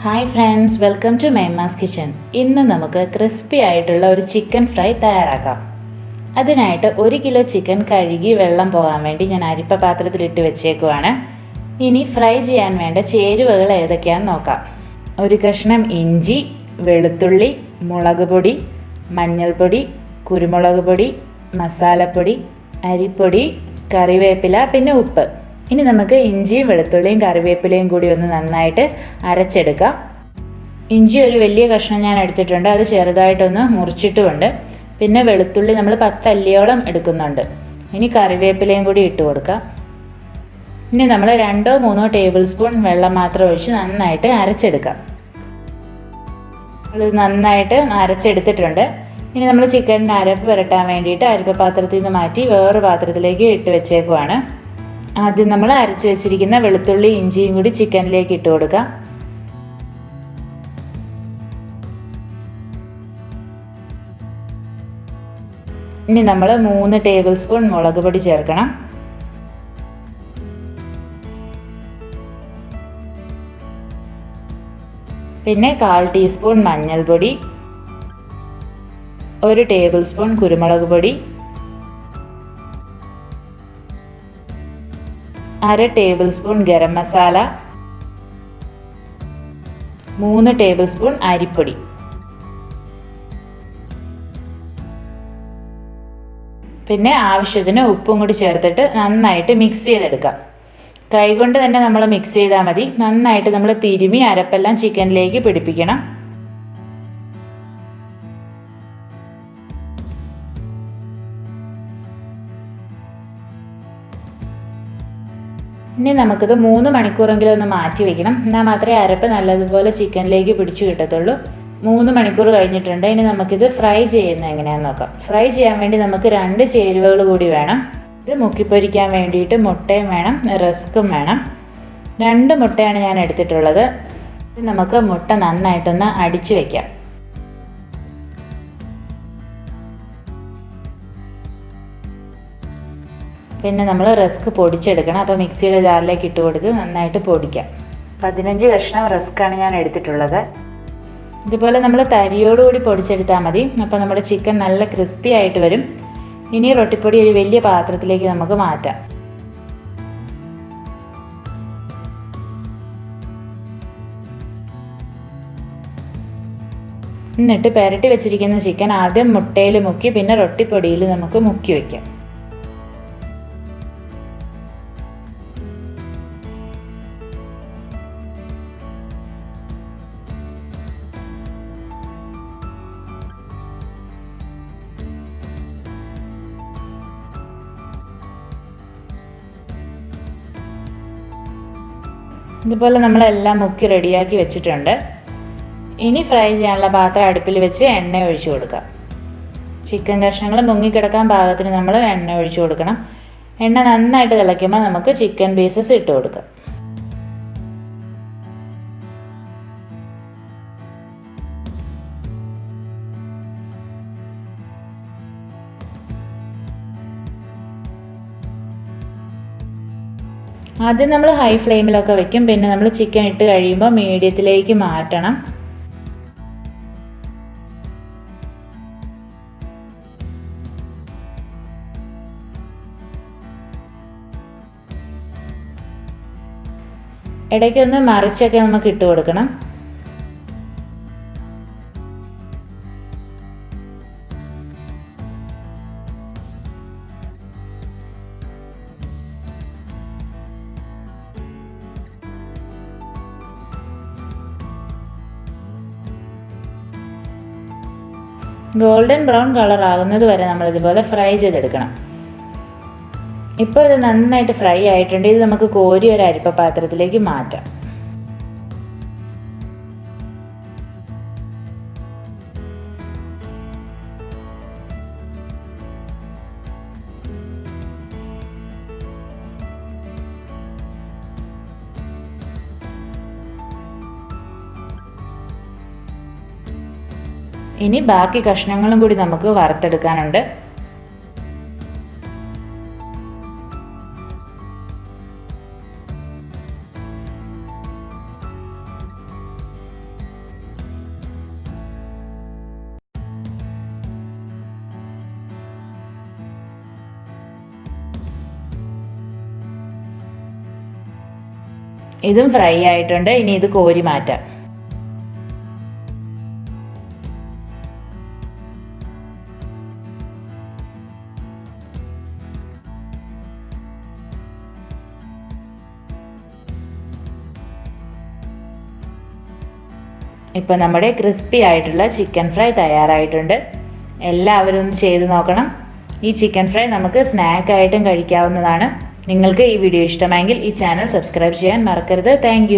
Hi friends, welcome to Maimas kitchen. ഇന്ന് നമുക്ക് crispy ആയിട്ടുള്ള ഒരു ചിക്കൻ ഫ്രൈ തയ്യാറാക്കാം. അതിനായിട്ട് 1 കിലോ ചിക്കൻ കഴുകി വെള്ളം പോകാൻ വേണ്ടി ഞാൻ അരിപ്പ പാത്രത്തിലിട്ട് വെച്ചേക്കുവാണ്. ഇനി ഫ്രൈ ചെയ്യാൻ വേണ്ട ചേരുവകൾ ഏതൊക്കെയാണെന്ന് നോക്കാം. ഒരു കഷ്ണം ഇഞ്ചി, വെളുത്തുള്ളി, മുളക് പൊടി, മഞ്ഞൾപ്പൊടി, കുരുമുളക് പൊടി, മസാലപ്പൊടി, അരിപ്പൊടി, കറിവേപ്പില, പിന്നെ ഉപ്പ്. ഇനി നമുക്ക് ഇഞ്ചിയും വെളുത്തുള്ളിയും കറിവേപ്പിലയും കൂടി ഒന്ന് നന്നായിട്ട് അരച്ചെടുക്കാം. ഇഞ്ചി ഒരു വലിയ കഷ്ണം ഞാൻ എടുത്തിട്ടുണ്ട്, അത് ചെറുതായിട്ടൊന്ന് മുറിച്ചിട്ടുമുണ്ട്. പിന്നെ വെളുത്തുള്ളി നമ്മൾ 10 അല്ലിയോളം എടുക്കുന്നുണ്ട്. ഇനി കറിവേപ്പിലയും കൂടി ഇട്ട് കൊടുക്കാം. ഇനി നമ്മൾ 2-3 ടേബിൾ സ്പൂൺ വെള്ളം മാത്രം ഒഴിച്ച് നന്നായിട്ട് അരച്ചെടുക്കാം. അത് നന്നായിട്ട് അരച്ചെടുത്തിട്ടുണ്ട്. ഇനി നമ്മൾ ചിക്കനിൻ്റെ അരപ്പ് പുരട്ടാൻ വേണ്ടിയിട്ട് അരിപ്പ പാത്രത്തിൽ നിന്ന് മാറ്റി വേറൊരു പാത്രത്തിലേക്ക് ഇട്ട് വെച്ചേക്കുവാണ്. ആദ്യം നമ്മൾ അരച്ച് വെച്ചിരിക്കുന്ന വെളുത്തുള്ളി ഇഞ്ചിയും കൂടി ചിക്കനിലേക്ക് ഇട്ട് കൊടുക്കാം. ഇനി നമ്മൾ 3 ടേബിൾ സ്പൂൺ മുളക് പൊടി ചേർക്കണം. പിന്നെ 1/4 ടീസ്പൂൺ മഞ്ഞൾപ്പൊടി, 1 ടേബിൾ സ്പൂൺ കുരുമുളക് പൊടി, 1/2 table spoon garam masala, 3 table spoon അരിപ്പൊടി. പിന്നെ ആവശ്യത്തിന് ഉപ്പും കൂടി ചേർത്തിട്ട് നന്നായിട്ട് മിക്സ് ചെയ്തെടുക്കാം. കൈകൊണ്ട് തന്നെ നമ്മൾ മിക്സ് ചെയ്താൽ മതി. നന്നായിട്ട് നമ്മൾ തിരുമി അരപ്പെല്ലാം ചിക്കനിലേക്ക് പിടിപ്പിക്കണം. ഇനി നമുക്കിത് 3 മണിക്കൂറെങ്കിലും ഒന്ന് മാറ്റി വെക്കണം. എന്നാൽ മാത്രമേ അരപ്പ് നല്ലതുപോലെ ചിക്കനിലേക്ക് പിടിച്ചു കിട്ടത്തുള്ളൂ. 3 മണിക്കൂർ കഴിഞ്ഞിട്ടുണ്ട്. ഇനി നമുക്കിത് ഫ്രൈ ചെയ്യുന്നത് എങ്ങനെയാണെന്ന് നോക്കാം. ഫ്രൈ ചെയ്യാൻ വേണ്ടി നമുക്ക് 2 ചേരുവകൾ കൂടി വേണം. ഇത് മുക്കിപ്പൊരിക്കാൻ വേണ്ടിയിട്ട് മുട്ടയും വേണം, റസ്ക്കും വേണം. 2 മുട്ടയാണ് ഞാൻ എടുത്തിട്ടുള്ളത്. നമുക്ക് മുട്ട നന്നായിട്ടൊന്ന് അടിച്ചു വയ്ക്കാം. പിന്നെ നമ്മൾ റസ്ക് പൊടിച്ചെടുക്കണം. അപ്പോൾ മിക്സിയുടെ ജാറിലേക്ക് ഇട്ട് കൊടുത്ത് നന്നായിട്ട് പൊടിക്കാം. 15 കഷ്ണം റസ്ക്കാണ് ഞാൻ എടുത്തിട്ടുള്ളത്. ഇതുപോലെ നമ്മൾ തരിയോടുകൂടി പൊടിച്ചെടുത്താൽ മതി. അപ്പോൾ നമ്മുടെ ചിക്കൻ നല്ല ക്രിസ്പി ആയിട്ട് വരും. ഇനി റൊട്ടിപ്പൊടി ഒരു വലിയ പാത്രത്തിലേക്ക് നമുക്ക് മാറ്റാം. എന്നിട്ട് പുരട്ടി വെച്ചിരിക്കുന്ന ചിക്കൻ ആദ്യം മുട്ടയിൽ മുക്കി പിന്നെ റൊട്ടിപ്പൊടിയിൽ നമുക്ക് മുക്കി വയ്ക്കാം. ഇതുപോലെ നമ്മളെല്ലാം മുക്കി റെഡിയാക്കി വെച്ചിട്ടുണ്ട്. ഇനി ഫ്രൈ ചെയ്യാനുള്ള പാത്രം അടുപ്പിൽ വെച്ച് എണ്ണ ഒഴിച്ചു കൊടുക്കാം. ചിക്കൻ കഷ്ണങ്ങൾ മുങ്ങിക്കിടക്കാൻ പാകത്തിന് നമ്മൾ എണ്ണ ഒഴിച്ചു കൊടുക്കണം. എണ്ണ നന്നായിട്ട് തിളയ്ക്കുമ്പോൾ നമുക്ക് ചിക്കൻ പീസസ് ഇട്ട് കൊടുക്കാം. ആദ്യം നമ്മൾ ഹൈ ഫ്ലെയിമിലൊക്കെ വെക്കും. പിന്നെ നമ്മൾ ചിക്കൻ ഇട്ട് കഴിയുമ്പോൾ മീഡിയത്തിലേക്ക് മാറ്റണം. ഇടയ്ക്കൊന്ന് മറിച്ചൊക്കെ നമുക്ക് ഇട്ട് കൊടുക്കണം. ഗോൾഡൻ ബ്രൗൺ കളർ ആകുന്നത് വരെ നമ്മളിതുപോലെ ഫ്രൈ ചെയ്തെടുക്കണം. ഇപ്പോൾ ഇത് നന്നായിട്ട് ഫ്രൈ ആയിട്ടുണ്ട്. ഇത് നമുക്ക് കോരി ഒരു അരിപ്പ പാത്രത്തിലേക്ക് മാറ്റാം. ഇനി ബാക്കി കഷ്ണങ്ങളും കൂടി നമുക്ക് വറുത്തെടുക്കാനുണ്ട്. ഇതും ഫ്രൈ ആയിട്ടുണ്ട്. ഇനി ഇത് കോരി മാറ്റാം. ഇപ്പോൾ നമ്മുടെ ക്രിസ്പി ആയിട്ടുള്ള ചിക്കൻ ഫ്രൈ തയ്യാറായിട്ടുണ്ട്. എല്ലാവരും ഒന്ന് ചെയ്ത് നോക്കണം. ഈ ചിക്കൻ ഫ്രൈ നമുക്ക് സ്നാക്കായിട്ടും കഴിക്കാവുന്നതാണ്. നിങ്ങൾക്ക് ഈ വീഡിയോ ഇഷ്ടമെങ്കിൽ ഈ ചാനൽ സബ്സ്ക്രൈബ് ചെയ്യാൻ മറക്കരുത്. താങ്ക്